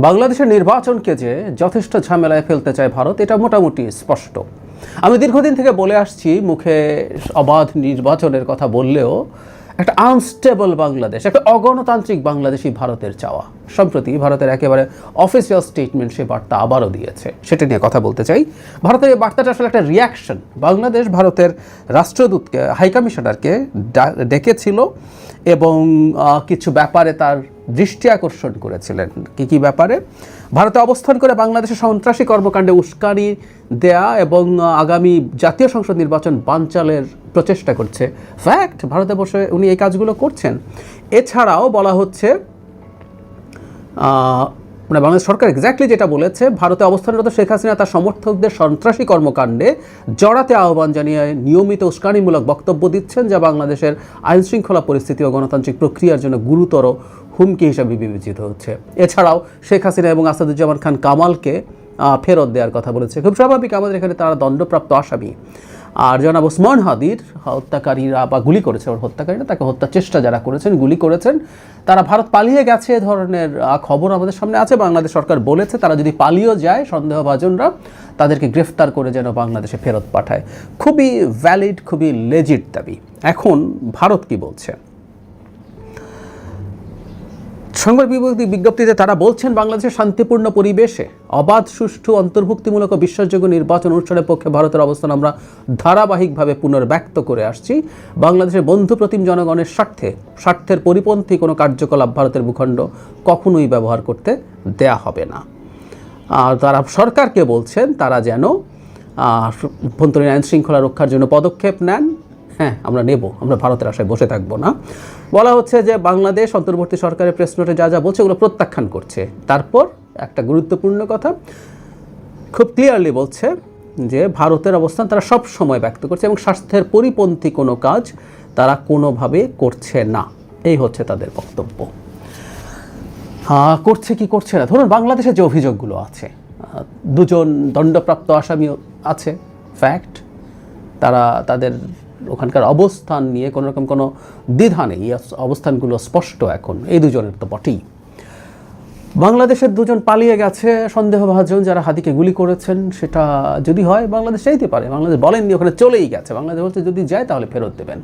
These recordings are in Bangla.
বাংলাদেশের নির্বাচনকে যে যথেষ্ট ঝামেলায় ফেলতে চায় ভারত, এটা মোটামুটি স্পষ্ট। আমি দীর্ঘদিন থেকে বলে আসছি, মুখে অবাধ নির্বাচনের কথা বললেও একটা আনস্টেবল বাংলাদেশ, একটা অগণতান্ত্রিক বাংলাদেশই ভারতের চাওয়া। সম্প্রতি ভারতের একেবারে অফিসিয়াল স্টেটমেন্ট সে বার্তা আবারও দিয়েছে, সেটা নিয়ে কথা বলতে চাই। ভারতের এই বার্তাটা আসলে একটা রিয়াকশন। বাংলাদেশ ভারতের রাষ্ট্রদূতকে, হাইকমিশনারকে ডেকেছিল এবং কিছু ব্যাপারে তার দৃষ্টি আকর্ষণ করেছিলেন। কী ব্যাপারে? ভারতে অবস্থান করে বাংলাদেশের সন্ত্রাসী কর্মকাণ্ডে উস্কানি দেয়া এবং আগামী জাতীয় সংসদ নির্বাচন বানচালের প্রচেষ্টা করছে। ফ্যাক্ট, ভারতে বসে উনি এই কাজগুলো করছেন। এছাড়াও বলা হচ্ছে, মানে বাংলাদেশ সরকার এক্স্যাক্টলি যেটা বলেছে, ভারতে অবস্থানরত শেখ হাসিনা তার সমর্থকদের সন্ত্রাসী কর্মকাণ্ডে জড়াতে আহ্বান জানিয়ে নিয়মিত উস্কানিমূলক বক্তব্য দিচ্ছেন, যা বাংলাদেশের আইনশৃঙ্খলা পরিস্থিতি ও গণতান্ত্রিক প্রক্রিয়ার জন্য গুরুতর হুমকি হিসাবে বিবেচিত হচ্ছে। এছাড়াও শেখ হাসিনা এবং আসাদুজ্জামান খান কামালকে ফেরত দেওয়ার কথা বলেছে। খুব স্বাভাবিক, আমাদের এখানে তারা দণ্ডপ্রাপ্ত আসামি। আর জনাব ওসমান হাদির হত্যাকারীরা বা গুলি করেছে, ওর হত্যাকারীরা, তাকে হত্যার চেষ্টা যারা করেছেন, গুলি করেছেন, তারা ভারত পালিয়ে গেছে এ ধরনের খবর আমাদের সামনে আছে। বাংলাদেশ সরকার বলেছে তারা যদি পালিয়েও যায়, সন্দেহভাজনরা, তাদেরকে গ্রেফতার করে যেন বাংলাদেশে ফেরত পাঠায়। খুবই ভ্যালিড, খুবই লেজিট দাবি। এখন ভারত কি বলছে? সংবাদ বিজ্ঞপ্তিতে তারা বলছেন, বাংলাদেশের শান্তিপূর্ণ পরিবেশে অবাধ, সুষ্ঠু, অন্তর্ভুক্তিমূলক ও বিশ্বাসযোগ্য নির্বাচন অনুষ্ঠানের পক্ষে ভারতের অবস্থান আমরা ধারাবাহিকভাবে পুনর্ব্যক্ত করে আসছি। বাংলাদেশের বন্ধুপ্রতিম জনগণের স্বার্থের পরিপন্থী কোনো কার্যকলাপ ভারতের ভূখণ্ড কখনোই ব্যবহার করতে দেয়া হবে না। আর তারা সরকারকে বলছেন তারা যেন অভ্যন্তরীণ আইন শৃঙ্খলা রক্ষার জন্য পদক্ষেপ নেন। হ্যাঁ, আমরা নেব, আমরা ভারতের আশায় বসে থাকবো না। বলা হচ্ছে যে বাংলাদেশ অন্তর্বর্তী সরকারের প্রেস নোটে যা যা বলছে ওগুলো প্রত্যাখ্যান করছে। তারপর একটা গুরুত্বপূর্ণ কথা খুব ক্লিয়ারলি বলছে যে ভারতের অবস্থান তারা সব সময় ব্যক্ত করছে এবং স্বাস্থ্যের পরিপন্থী কোনো কাজ তারা কোনোভাবে করছে না। এই হচ্ছে তাদের বক্তব্য। করছে কি করছে না, ধরুন বাংলাদেশে যে অভিযোগগুলো আছে, দুজন দণ্ডপ্রাপ্ত আসামি আছে, ফ্যাক্ট, তারা তাদের ওখানকার অবস্থান নিয়ে কোনো রকম কোনো দ্বিধা নেই, অবস্থানগুলো স্পষ্ট। এখন এই দুজনের তো বটেই। বাংলাদেশের দুজন পালিয়ে গেছে সন্দেহভাজন, যারা হাদিকে গুলি করেছেন, সেটা যদি হয় বাংলাদেশ চাইতে পারে। বাংলাদেশ বলেননি ওখানে চলেই গেছে, বাংলাদেশ বলছে যদি যায় তাহলে ফেরত দেবেন।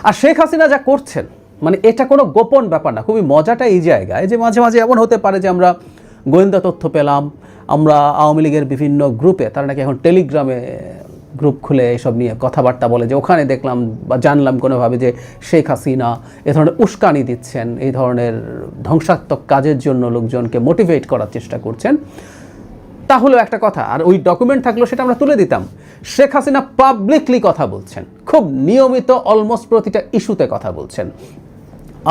আর শেখ হাসিনা যা করছেন, মানে এটা কোনো গোপন ব্যাপার না। খুবই মজাটা এই জায়গায় যে মাঝে মাঝে এমন হতে পারে যে আমরা গোয়েন্দা তথ্য পেলাম, আমরা আওয়ামী লীগের বিভিন্ন গ্রুপে, তারা নাকি এখন টেলিগ্রামে গ্রুপ খুলে এসব নিয়ে কথাবার্তা বলে, যে ওখানে দেখলাম বা জানলাম কোনোভাবে যে শেখ হাসিনা এ ধরনের উস্কানি দিচ্ছেন, এই ধরনের ধ্বংসাত্মক কাজের জন্য লোকজনকে মোটিভেট করার চেষ্টা করছেন। তাহলেও একটা কথা, আর ওই ডকুমেন্ট থাকলেও সেটা আমরা তুলে দিতাম। শেখ হাসিনা পাবলিকলি কথা বলছেন, খুব নিয়মিত, অলমোস্ট প্রতিটা ইস্যুতে কথা বলছেন।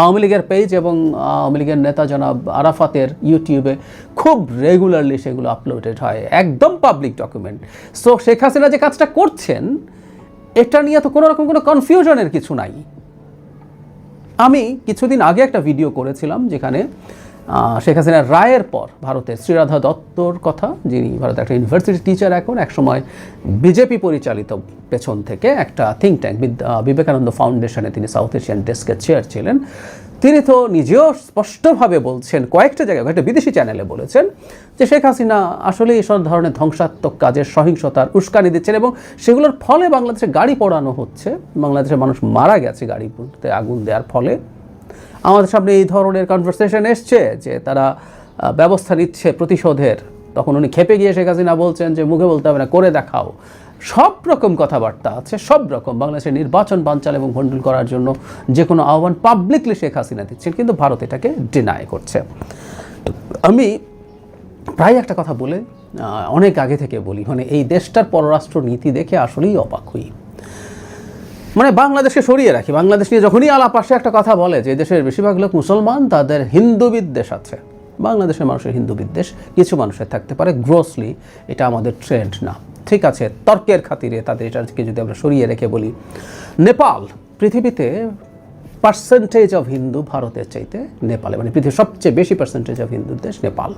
আওয়ামী লীগের পেজ এবং আওয়ামী লীগের নেতা জনাব আরাফাতের ইউটিউবে খুব রেগুলারলি সেগুলো আপলোডেড হয়, একদম public document. So Sheikh Hasina যে কাজটা করছেন, এটা নিয়ে তো কোনো রকম কোনো কনফিউশনের কিছু নাই। আমি কিছুদিন আগে একটা ভিডিও করেছিলাম যেখানে শেখ হাসিনার রায়ের পর ভারতের শ্রীরাধা দত্তর কথা, যিনি ভারতের একটা ইউনিভার্সিটি টিচার, এখন একসময় বিজেপি পরিচালিত পেছন থেকে একটা থিঙ্ক ট্যাঙ্ক বিবেকানন্দ ফাউন্ডেশনে তিনি সাউথ এশিয়ান ডেস্কের চেয়ার ছিলেন। তিনি তো নিজেও স্পষ্টভাবে বলছেন, কয়েকটা জায়গায়, কয়েকটা বিদেশি চ্যানেলে বলেছেন যে শেখ হাসিনা আসলে এইসব ধরনের ধ্বংসাত্মক কাজের, সহিংসতার উস্কানি দিচ্ছেন এবং সেগুলোর ফলে বাংলাদেশে গাড়ি পোড়ানো হচ্ছে, বাংলাদেশের মানুষ মারা গেছে গাড়িতে আগুন দেওয়ার ফলে। আমাদের সামনে এই ধরনের কনভারসেশন এসছে যে তারা ব্যবস্থা নিচ্ছে প্রতিশোধের। তখন উনি খেপে গিয়ে শেখ হাসিনা বলছেন যে মুখে বলতে হবে না, করে দেখাও। সব রকম কথাবার্তা আছে, সব রকম। বাংলাদেশের নির্বাচন বানচাল এবং ভণ্ডুল করার জন্য যে কোনো আহ্বান পাবলিকলি শেখ হাসিনা দিচ্ছেন, কিন্তু ভারত এটাকে ডিনাই করছে। আমি প্রায় একটা কথা বলে অনেক আগে থেকে বলি, মানে এই দেশটার পররাষ্ট্র নীতি দেখে আসলেই অবাক হই। মানে বাংলাদেশকে সরিয়ে রাখি, বাংলাদেশ নিয়ে যখনই আলাপ আসে একটা কথা বলে যে দেশের বেশিরভাগ লোক মুসলমান, তাদের হিন্দু বিদ্বেষ আছে। বাংলাদেশের মানুষের হিন্দু বিদ্বেষ কিছু মানুষের থাকতে পারে, গ্রোসলি এটা আমাদের ট্রেন্ড না। ঠিক আছে, তর্কের খাতিরে তাদের এটাকে যদি আমরা সরিয়ে রেখে বলি, নেপাল পৃথিবীতে পার্সেন্টেজ অফ হিন্দু ভারতের চাইতে নেপালে, মানে পৃথিবীর সবচেয়ে বেশি পার্সেন্টেজ অফ হিন্দুর দেশ নেপাল।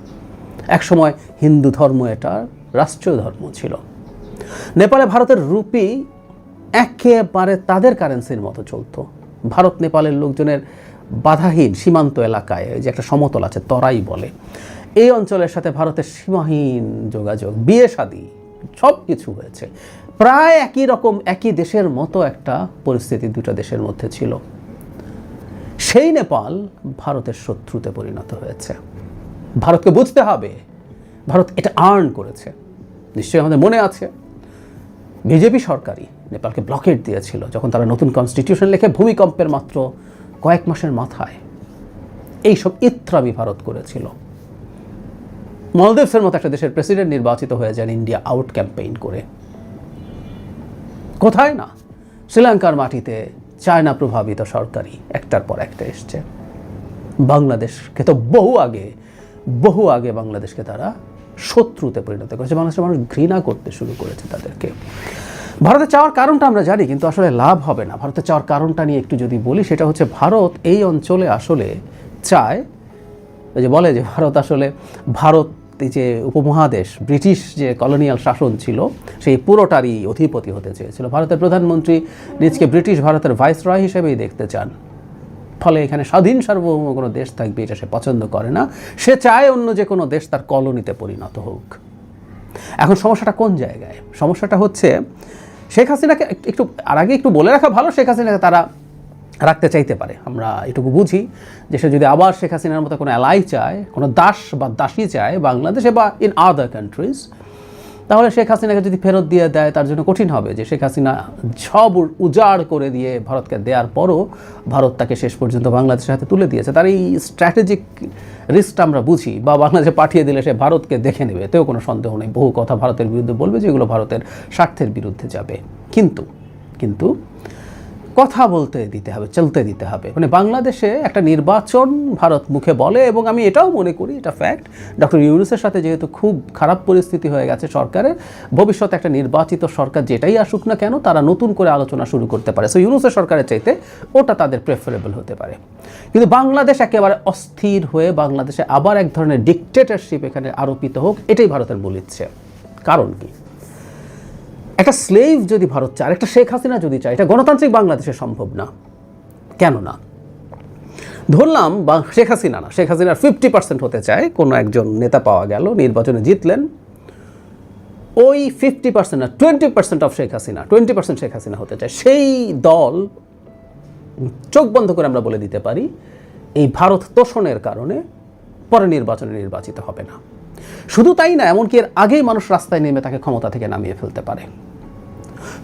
একসময় হিন্দু ধর্ম এটা রাষ্ট্রীয় ধর্ম ছিল। নেপালে ভারতের রুপি একেবারে তাদের কারেন্সির মতো চলতো। ভারত নেপালের লোকজনের বাধাহীন সীমান্ত এলাকায়, যে একটা সমতল আছে তরাই বলে, এই অঞ্চলের সাথে ভারতের সীমাহীন যোগাযোগ, বিয়ে শাদী সব কিছু হয়েছে। প্রায় একই রকম একই দেশের মতো একটা পরিস্থিতি দুটো দেশের মধ্যে ছিল। সেই নেপাল ভারতের শত্রুতে পরিণত হয়েছে। ভারতকে বুঝতে হবে ভারত এটা আর্ন করেছে। নিশ্চয়ই আমাদের মনে আছে বিজেপি সরকারই নেপালকে ব্লকেট দিয়েছিল যখন তারা নতুন কনস্টিটিউশন লিখে ভূমিকম্পের মাত্র কয়েক মাসের মাথায় এইসব ইত্রামি ভারত করেছিল। মলদ্বীপসের মতো একটা দেশের প্রেসিডেন্ট নির্বাচিত হয়ে যান ইন্ডিয়া আউট ক্যাম্পেইন করে। কোথায় না, শ্রীলঙ্কার মাটিতে চায়না প্রভাবিত সরকারি একটার পর একটা এসছে। বাংলাদেশকে তো বহু আগে বাংলাদেশকে তারা শত্রুতে পরিণত করেছে। বাংলাদেশের মানুষ ঘৃণা করতে শুরু করেছে তাদেরকে। ভারতে চাওয়ার কারণটা আমরা জানি, কিন্তু আসলে লাভ হবে না। ভারতে চাওয়ার কারণটা নিয়ে একটু যদি বলি, সেটা হচ্ছে ভারত এই অঞ্চলে আসলে চায়, ওই যে বলে যে ভারত এই যে উপমহাদেশ, ব্রিটিশ যে কলোনিয়াল শাসন ছিল সেই পুরোটারই অধিপতি হতে চেয়েছিল। ভারতের প্রধানমন্ত্রী নিজকে ব্রিটিশ ভারতের ভাইসরয় হিসেবেই দেখতে চান। ফলে এখানে স্বাধীন সার্বভৌম কোনো দেশ থাকবে এটা সে পছন্দ করে না। সে চায় অন্য যে কোনো দেশ তার কলোনিতে পরিণত হোক। এখন সমস্যাটা কোন জায়গায়? সমস্যাটা হচ্ছে শেখ হাসিনাকে একটু আর আগে একটু বলে রাখা ভালো, শেখ হাসিনাকে তারা রাখতে চাইতে পারে। আমরা এটুকু বুঝি যে সে যদি আবার শেখ হাসিনার মতো কোনো অ্যালাই চায়, কোনো দাস বা দাসী চায় বাংলাদেশে বা ইন আদার কান্ট্রিজ, তাহলে শেখ হাসিনাকে যদি ফেরত দিয়ে দেয় তার জন্য কঠিন হবে। যে শেখ হাসিনা সব উজাড় করে দিয়ে ভারতকে দেওয়ার পরও ভারত তাকে শেষ পর্যন্ত বাংলাদেশের হাতে তুলে দিয়েছে। তার এই স্ট্র্যাটেজিক রিস্কটা আমরা বুঝি। বা বাংলাদেশে পাঠিয়ে দিলে সে ভারতকে দেখে নেবে, এতেও কোনো সন্দেহ নেই। বহু কথা ভারতের বিরুদ্ধে বলবে যেগুলো ভারতের স্বার্থের বিরুদ্ধে যাবে। কিন্তু কথা বলতে দিতে হবে, চলতে দিতে হবে। মানে বাংলাদেশে একটা নির্বাচন ভারত মুখে বলে, এবং আমি এটাও মনে করি, এটা ফ্যাক্ট, ডক্টর ইউনূসের সাথে যেহেতু খুব খারাপ পরিস্থিতি হয়ে গেছে সরকারের, ভবিষ্যতে একটা নির্বাচিত সরকার যেটাই আসুক না কেন তারা নতুন করে আলোচনা শুরু করতে পারে। সো ইউনূসের সরকারের চাইতে ওটা তাদের প্রেফারেবল হতে পারে। কিন্তু বাংলাদেশ একেবারে অস্থির হয়ে বাংলাদেশে আবার এক ধরনের ডিকটেটরশিপ এখানে আরোপিত হোক, এটাই ভারতের মূল ইচ্ছে। কারণ কি? একটা স্লেভ যদি ভারত চায়, একটা শেখ হাসিনা যদি চায়, এটা গণতান্ত্রিক বাংলাদেশে সম্ভব না। কেন না? ধরলাম শেখ হাসিনার 50% হতে চায় কোনো একজন নেতা পাওয়া গেল, নির্বাচনে জিতলেন। ওই 50% না, 20% অফ শেখ হাসিনা, 20% শেখ হাসিনা হতে চায়। সেই দল চোখ বন্ধ করে আমরা বলে দিতে পারি এই ভারত তোষণের কারণে পরে নির্বাচনে নির্বাচিত হবে না। শুধু তাই না, এমনকি এর আগেই মানুষ রাস্তায় নেমে তাকে ক্ষমতা থেকে নামিয়ে ফেলতে পারে।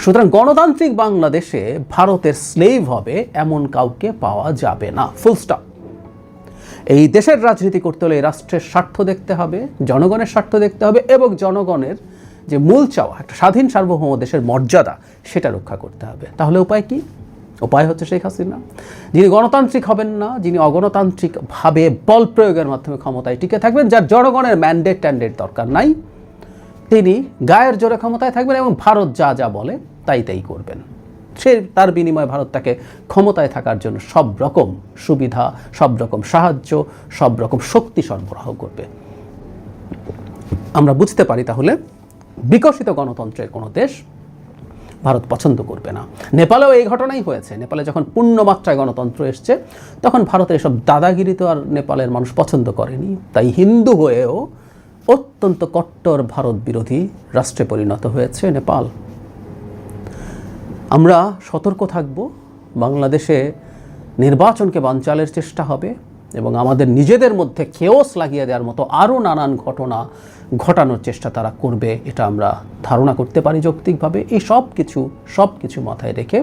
সুতরাং গণতান্ত্রিক বাংলাদেশে ভারতের স্লেভ হবে এমন কাউকে পাওয়া যাবে না, ফুল স্টপ। এই দেশের রাজনীতি করতে হলে এই রাষ্ট্রের স্বার্থ দেখতে হবে, জনগণের স্বার্থ দেখতে হবে, এবং জনগণের যে মূল চাওয়া একটা স্বাধীন সার্বভৌম দেশের মর্যাদা সেটা রক্ষা করতে হবে। তাহলে উপায় কি? উপায় হচ্ছে শেখ হাসিনা, যিনি গণতান্ত্রিক হবেন না, যিনি অগণতান্ত্রিকভাবে বল প্রয়োগের মাধ্যমে ক্ষমতায় টিকে থাকবেন, যার জনগণের ম্যান্ডেট দরকার নাই, তিনি গায়ের জোরে ক্ষমতায় থাকবেন এবং ভারত যা যা বলে তাই করবেন। সে তার বিনিময়ে ভারত তাকে ক্ষমতায় থাকার জন্য সব রকম সুবিধা, সব রকম সাহায্য, সব রকম শক্তি সরবরাহ করবে। আমরা বুঝতে পারি তাহলে বিকশিত গণতন্ত্রের কোনো দেশ ভারত পছন্দ করবে না। নেপালেও এই ঘটনাই হয়েছে। নেপালে যখন পূর্ণমাত্রায় গণতন্ত্র এসছে তখন ভারতের এসব দাদাগিরি তো আর নেপালের মানুষ পছন্দ করেনি। তাই হিন্দু হয়েও অত্যন্ত কট্টর ভারত বিরোধী রাষ্ট্রে পরিণত হয়েছে নেপাল। আমরা সতর্ক থাকব। বাংলাদেশে নির্বাচনকে বানচালের চেষ্টা হবে এবং আমাদের নিজেদের মধ্যে কেওস লাগিয়ে দেওয়ার মতো আরও নানান ঘটনা ঘটানোর চেষ্টা তারা করবে, এটা আমরা ধারণা করতে পারি যৌক্তিকভাবে। এই সব কিছু মাথায় রেখে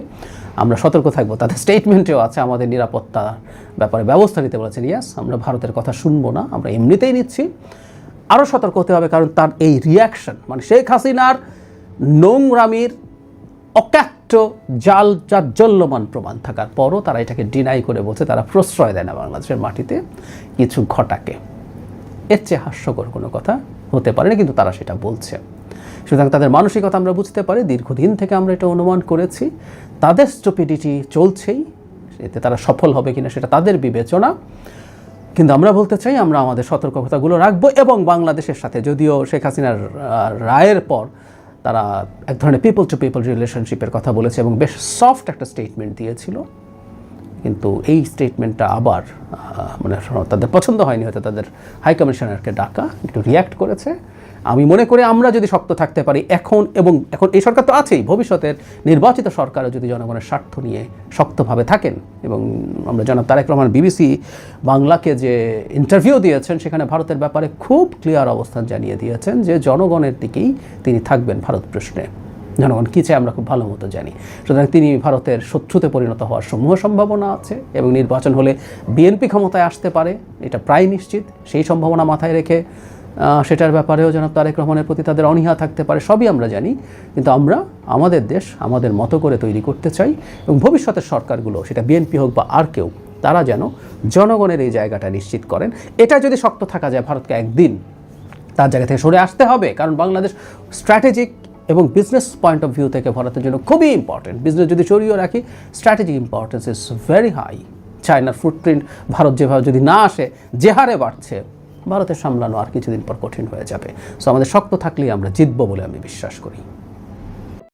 আমরা সতর্ক থাকবো। তাদের স্টেটমেন্টেও আছে আমাদের নিরাপত্তার ব্যাপারে ব্যবস্থা নিতে বলেছেন। ইয়াস, আমরা ভারতের কথা শুনবো না, আমরা এমনিতেই নিচ্ছি। আরও সতর্ক হতে হবে, কারণ তার এই রিয়াকশন, মানে শেখ হাসিনার নোংরামির অকাট্য জাল জাজ্জল্যমান প্রমাণ থাকার পরও তারা এটাকে ডিনাই করে বলছে তারা প্রশ্রয় দেয় না বাংলাদেশের মাটিতে কিছু ঘটাকে। এর চেয়ে হাস্যকর কোনো কথা হতে পারে না, কিন্তু তারা সেটা বলছে। সুতরাং তাদের মানসিকতা আমরা বুঝতে পারি। দীর্ঘদিন থেকে আমরা এটা অনুমান করেছি। তাদের স্টুপিডিটি চলছেই, এতে তারা সফল হবে কিনা সেটা তাদের বিবেচনা। কিন্তু আমরা বলতে চাই আমরা আমাদের সতর্কতাগুলো রাখবো, এবং বাংলাদেশের সাথে, যদিও শেখ হাসিনার রায়ের পর তারা এক ধরনের পিপল টু পিপল রিলেশনশিপের কথা বলেছে এবং বেশ সফট একটা স্টেটমেন্ট দিয়েছিল, কিন্তু এই স্টেটমেন্টটা আবার মানে তাদের পছন্দ হয়নি, হয়তো তাদের হাই কমিশনারকে ডাকা একটু রিয়্যাক্ট করেছে। আমি মনে করি আমরা যদি শক্ত থাকতে পারি এখন এই সরকার তো আছেই, ভবিষ্যতের নির্বাচিত সরকারও যদি জনগণের স্বার্থ নিয়ে শক্তভাবে থাকেন, এবং আমরা জনাব তারেক রহমান বিবিসি বাংলাকে যে ইন্টারভিউ দিয়েছেন সেখানে ভারতের ব্যাপারে খুব ক্লিয়ার অবস্থান জানিয়ে দিয়েছেন যে জনগণের দিকেই তিনি থাকবেন ভারত প্রশ্নে। জনগণ কী চায় আমরা খুব ভালো মতো জানি, সুতরাং তিনি ভারতের শত্রুতে পরিণত হওয়ার সমূহ সম্ভাবনা আছে, এবং নির্বাচন হলে বিএনপি ক্ষমতায় আসতে পারে, এটা প্রায় নিশ্চিত। সেই সম্ভাবনা মাথায় রেখে সেটার ব্যাপারেও জনাব তারেক রহমানের প্রতি তাদের অনীহা থাকতে পারে, সবই আমরা জানি। কিন্তু আমরা আমাদের দেশ আমাদের মতো করে তৈরি করতে চাই, এবং ভবিষ্যতের সরকারগুলো, সেটা বিএনপি হোক বা আর কেউ, তারা যেন জনগণের এই জায়গাটা নিশ্চিত করেন। এটা যদি শক্ত থাকা যায়, ভারতকে একদিন তার জায়গা থেকে সরে আসতে হবে, কারণ বাংলাদেশ স্ট্র্যাটেজিক এবং বিজনেস পয়েন্ট অফ ভিউ থেকে ভারতের জন্য খুবই ইম্পর্টেন্ট। বিজনেস যদি সরিয়ে রাখি, strategic importance is very high. চায়নার ফুটপ্রিন্ট ভারত যেভাবে যদি না আসে, যে হারে বাড়ছে, ভারতের সামলানো আর কিছুদিন পর কঠিন হয়ে যাবে। সো আমাদের শক্ত থাকলেই আমরা জিতবো বলে আমি বিশ্বাস করি।